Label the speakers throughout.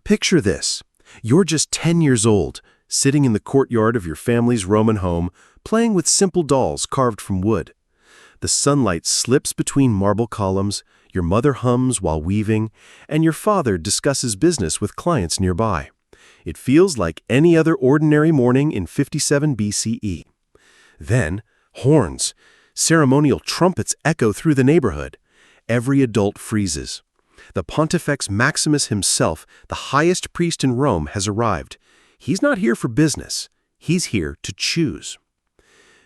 Speaker 1: Picture this. You're just 10 years old, sitting in the courtyard of your family's Roman home, playing with simple dolls carved from wood. The sunlight slips between marble columns, your mother hums while weaving, and your father discusses business with clients nearby. It feels like any other ordinary morning in 57 BCE. Then, horns. Ceremonial trumpets echo through the neighborhood. Every adult freezes. The Pontifex Maximus himself, the highest priest in Rome, has arrived. He's not here for business. He's here to choose.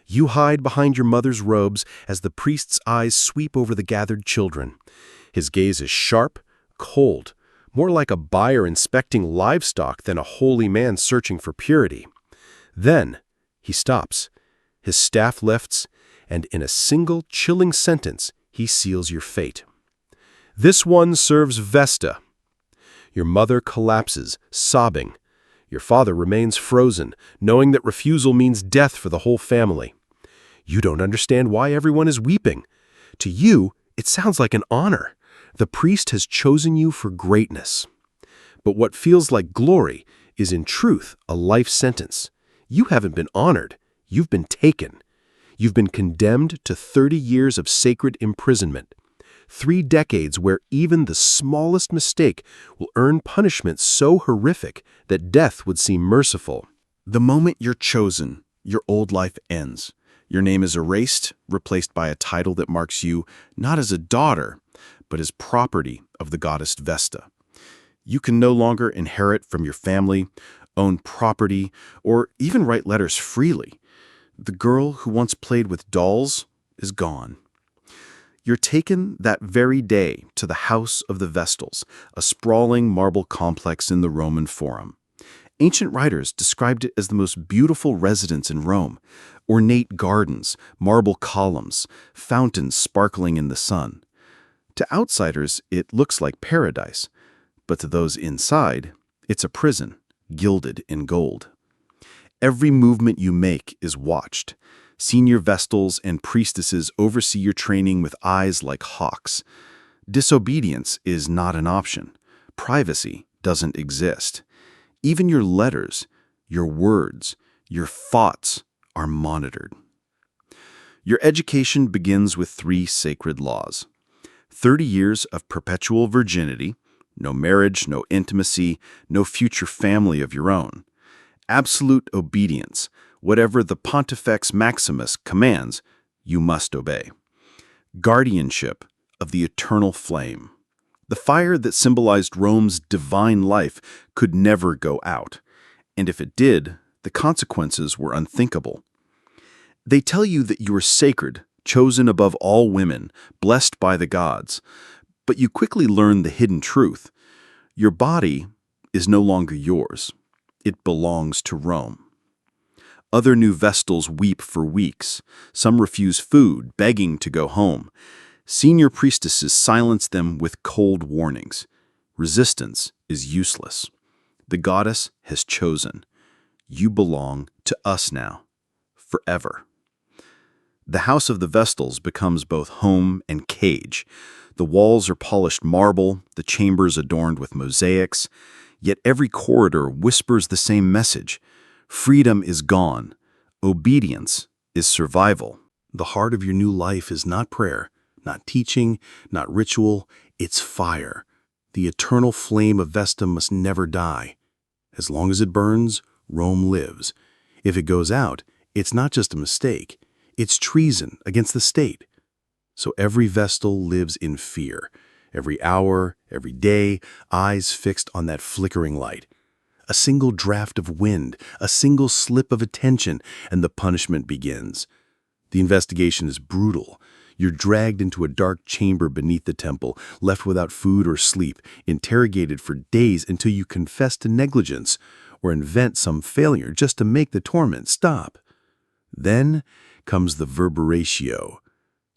Speaker 1: You hide behind your mother's robes as the priest's eyes sweep over the gathered children. His gaze is sharp, cold, more like a buyer inspecting livestock than a holy man searching for purity. Then, he stops. His staff lifts, and in a single chilling sentence, he seals your fate. This one serves Vesta. Your mother collapses, sobbing. Your father remains frozen, knowing that refusal means death for the whole family. You don't understand why everyone is weeping. To you, it sounds like an honor. The priest has chosen you for greatness. But what feels like glory is in truth a life sentence. You haven't been honored. You've been taken. You've been condemned to 30 years of sacred imprisonment. 3 decades where even the smallest mistake will earn punishment so horrific that death would seem merciful.
Speaker 2: The moment you're chosen, your old life ends. Your name is erased, replaced by a title that marks you not as a daughter, but as property of the goddess Vesta. You can no longer inherit from your family, own property, or even write letters freely. The girl who once played with dolls is gone. You're taken that very day to the House of the Vestals, a sprawling marble complex in the Roman Forum. Ancient writers described it as the most beautiful residence in Rome. Ornate gardens, marble columns, fountains sparkling in the sun. To outsiders, it looks like paradise, but to those inside, it's a prison, gilded in gold. Every movement you make is watched. Senior Vestals and priestesses oversee your training with eyes like hawks. Disobedience is not an option. Privacy doesn't exist. Even your letters, your words, your thoughts are monitored. Your education begins with 3 sacred laws. 30 years of perpetual virginity, no marriage, no intimacy, no future family of your own. Absolute obedience. Whatever the Pontifex Maximus commands, you must obey. Guardianship of the eternal flame. The fire that symbolized Rome's divine life could never go out, and if it did, the consequences were unthinkable. They tell you that you are sacred, chosen above all women, blessed by the gods, but you quickly learn the hidden truth. Your body is no longer yours. It belongs to Rome. Other new Vestals weep for weeks. Some refuse food, begging to go home. Senior priestesses silence them with cold warnings. Resistance is useless. The goddess has chosen. You belong to us now, forever. The House of the Vestals becomes both home and cage. The walls are polished marble, the chambers adorned with mosaics, yet every corridor whispers the same message. Freedom is gone. Obedience is survival. The heart of your new life is not prayer, not teaching, not ritual. It's fire. The eternal flame of Vesta must never die. As long as it burns, Rome lives. If it goes out, it's not just a mistake. It's treason against the state. So every Vestal lives in fear. Every hour, every day, eyes fixed on that flickering light. A single draft of wind, a single slip of attention, and the punishment begins. The investigation is brutal. You're dragged into a dark chamber beneath the temple, left without food or sleep, interrogated for days until you confess to negligence or invent some failure just to make the torment stop. Then comes the verberatio.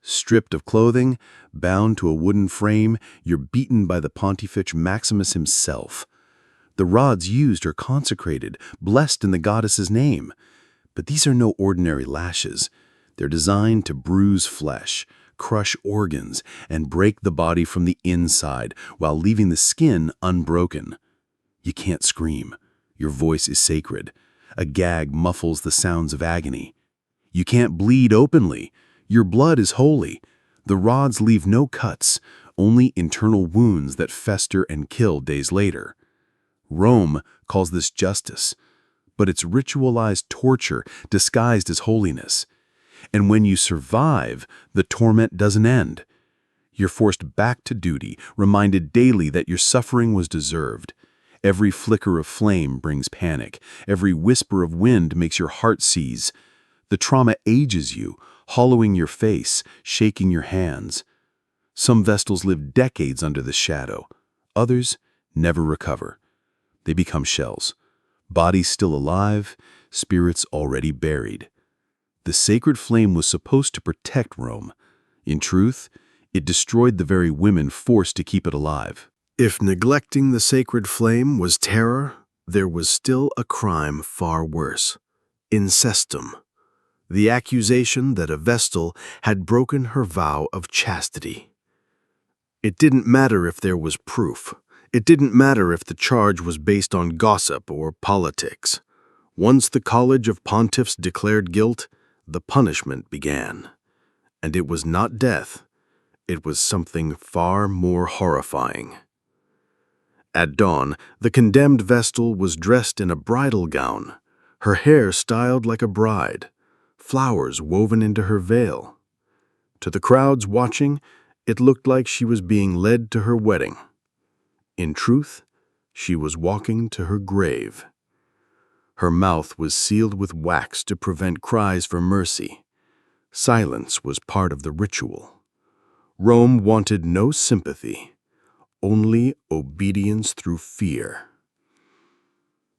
Speaker 2: Stripped of clothing, bound to a wooden frame, you're beaten by the Pontifex Maximus himself. The rods used are consecrated, blessed in the goddess's name. But these are no ordinary lashes. They're designed to bruise flesh, crush organs, and break the body from the inside while leaving the skin unbroken.
Speaker 1: You can't scream. Your voice is sacred. A gag muffles the sounds of agony. You can't bleed openly. Your blood is holy. The rods leave no cuts, only internal wounds that fester and kill days later. Rome calls this justice, but it's ritualized torture disguised as holiness. And when you survive, the torment doesn't end. You're forced back to duty, reminded daily that your suffering was deserved. Every flicker of flame brings panic. Every whisper of wind makes your heart seize. The trauma ages you, hollowing your face, shaking your hands. Some Vestals live decades under the shadow. Others never recover. They become shells. Bodies still alive, spirits already buried. The sacred flame was supposed to protect Rome. In truth, it destroyed the very women forced to keep it alive.
Speaker 2: If neglecting the sacred flame was terror, there was still a crime far worse: incestum. The accusation that a Vestal had broken her vow of chastity. It didn't matter if there was proof. It didn't matter if the charge was based on gossip or politics. Once the College of Pontiffs declared guilt, the punishment began. And it was not death. It was something far more horrifying. At dawn, the condemned Vestal was dressed in a bridal gown, her hair styled like a bride, flowers woven into her veil. To the crowds watching, it looked like she was being led to her wedding. In truth, she was walking to her grave. Her mouth was sealed with wax to prevent cries for mercy. Silence was part of the ritual. Rome wanted no sympathy, only obedience through fear.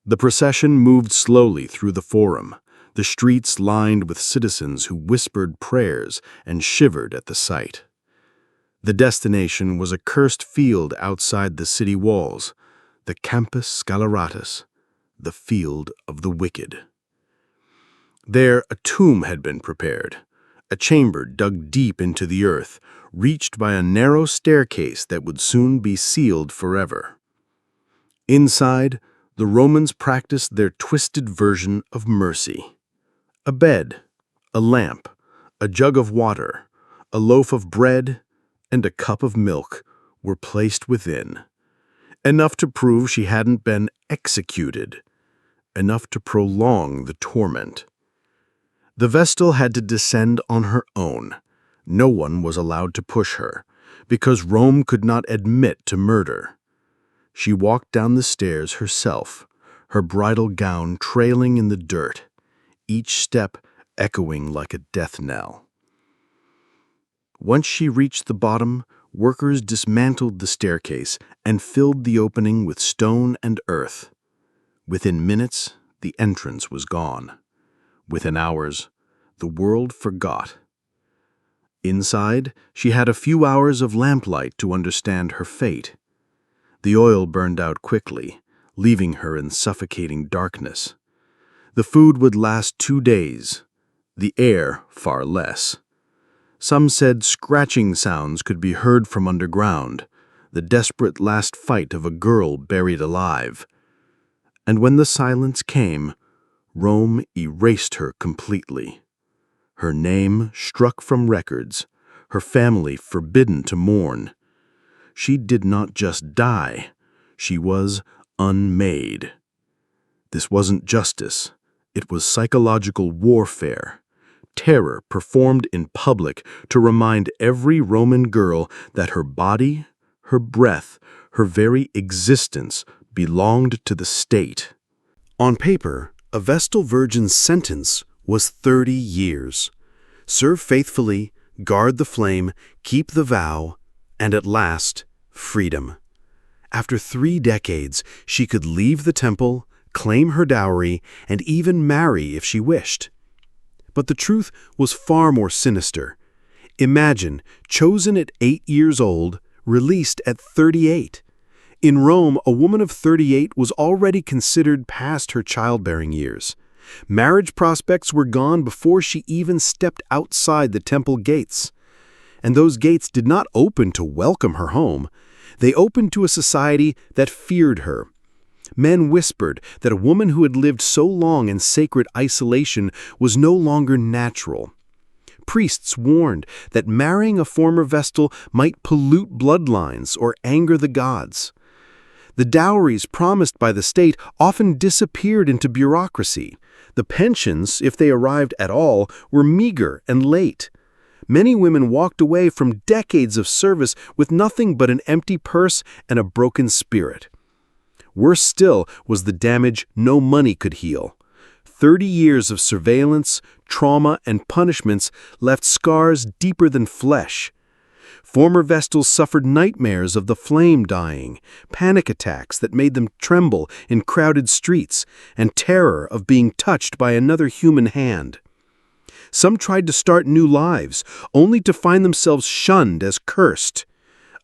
Speaker 2: The procession moved slowly through the forum, the streets lined with citizens who whispered prayers and shivered at the sight. The destination was a cursed field outside the city walls, the Campus Scaleratus, the field of the wicked. There a tomb had been prepared, a chamber dug deep into the earth, reached by a narrow staircase that would soon be sealed forever. Inside, the Romans practiced their twisted version of mercy. A bed, a lamp, a jug of water, a loaf of bread, and a cup of milk were placed within. Enough to prove she hadn't been executed, enough to prolong the torment. The Vestal had to descend on her own. No one was allowed to push her, because Rome could not admit to murder. She walked down the stairs herself, her bridal gown trailing in the dirt, each step echoing like a death knell. Once she reached the bottom, workers dismantled the staircase and filled the opening with stone and earth. Within minutes, the entrance was gone. Within hours, the world forgot. Inside, she had a few hours of lamplight to understand her fate. The oil burned out quickly, leaving her in suffocating darkness. The food would last 2 days, the air far less. Some said scratching sounds could be heard from underground, the desperate last fight of a girl buried alive. And when the silence came, Rome erased her completely. Her name struck from records, her family forbidden to mourn. She did not just die, she was unmade. This wasn't justice, it was psychological warfare. Terror performed in public to remind every Roman girl that her body, her breath, her very existence belonged to the state. On paper, a Vestal Virgin's sentence was 30 years. Serve faithfully, guard the flame, keep the vow, and at last, freedom. After 3 decades, she could leave the temple, claim her dowry, and even marry if she wished. But the truth was far more sinister. Imagine, chosen at 8 years old, released at 38. In Rome, a woman of 38 was already considered past her childbearing years. Marriage prospects were gone before she even stepped outside the temple gates. And those gates did not open to welcome her home. They opened to a society that feared her.
Speaker 1: Men whispered that a woman who had lived so long in sacred isolation was no longer natural. Priests warned that marrying a former Vestal might pollute bloodlines or anger the gods. The dowries promised by the state often disappeared into bureaucracy. The pensions, if they arrived at all, were meager and late. Many women walked away from decades of service with nothing but an empty purse and a broken spirit. Worse still was the damage no money could heal. 30 years of surveillance, trauma, and punishments left scars deeper than flesh. Former Vestals suffered nightmares of the flame dying, panic attacks that made them tremble in crowded streets, and terror of being touched by another human hand. Some tried to start new lives, only to find themselves shunned as cursed.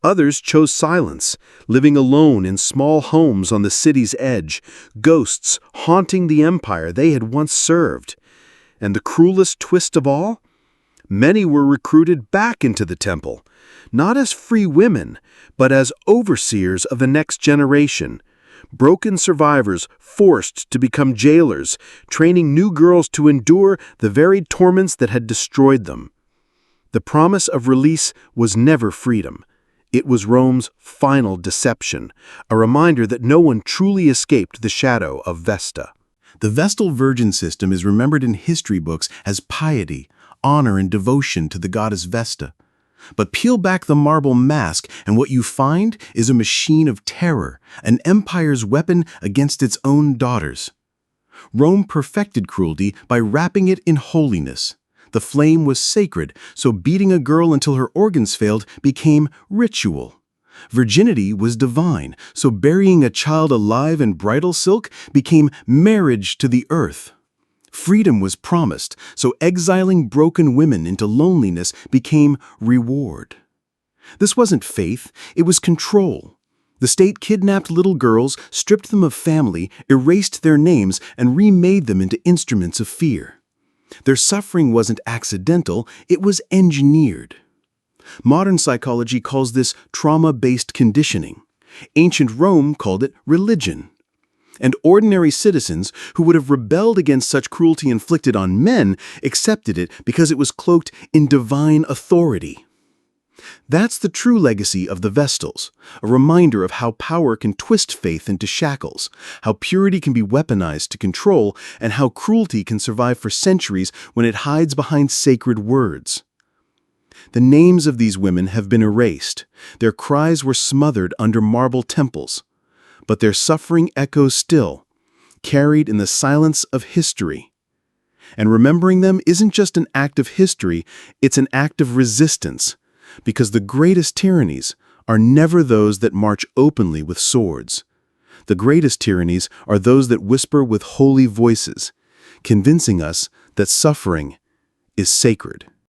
Speaker 1: Others chose silence, living alone in small homes on the city's edge, ghosts haunting the empire they had once served. And the cruelest twist of all? Many were recruited back into the temple, not as free women, but as overseers of the next generation. Broken survivors forced to become jailers, training new girls to endure the very torments that had destroyed them. The promise of release was never freedom. It was Rome's final deception, a reminder that no one truly escaped the shadow of Vesta.
Speaker 2: The Vestal Virgin system is remembered in history books as piety, honor, and devotion to the goddess Vesta. But peel back the marble mask, and what you find is a machine of terror, an empire's weapon against its own daughters. Rome perfected cruelty by wrapping it in holiness. The flame was sacred, so beating a girl until her organs failed became ritual. Virginity was divine, so burying a child alive in bridal silk became marriage to the earth. Freedom was promised, so exiling broken women into loneliness became reward. This wasn't faith, it was control. The state kidnapped little girls, stripped them of family, erased their names, and remade them into instruments of fear. Their suffering wasn't accidental, it was engineered. Modern psychology calls this trauma-based conditioning. Ancient Rome called it religion. And ordinary citizens who would have rebelled against such cruelty inflicted on men accepted it because it was cloaked in divine authority. That's the true legacy of the Vestals, a reminder of how power can twist faith into shackles, how purity can be weaponized to control, and how cruelty can survive for centuries when it hides behind sacred words. The names of these women have been erased. Their cries were smothered under marble temples. But their suffering echoes still, carried in the silence of history. And remembering them isn't just an act of history, it's an act of resistance. Because the greatest tyrannies are never those that march openly with swords. The greatest tyrannies are those that whisper with holy voices, convincing us that suffering is sacred.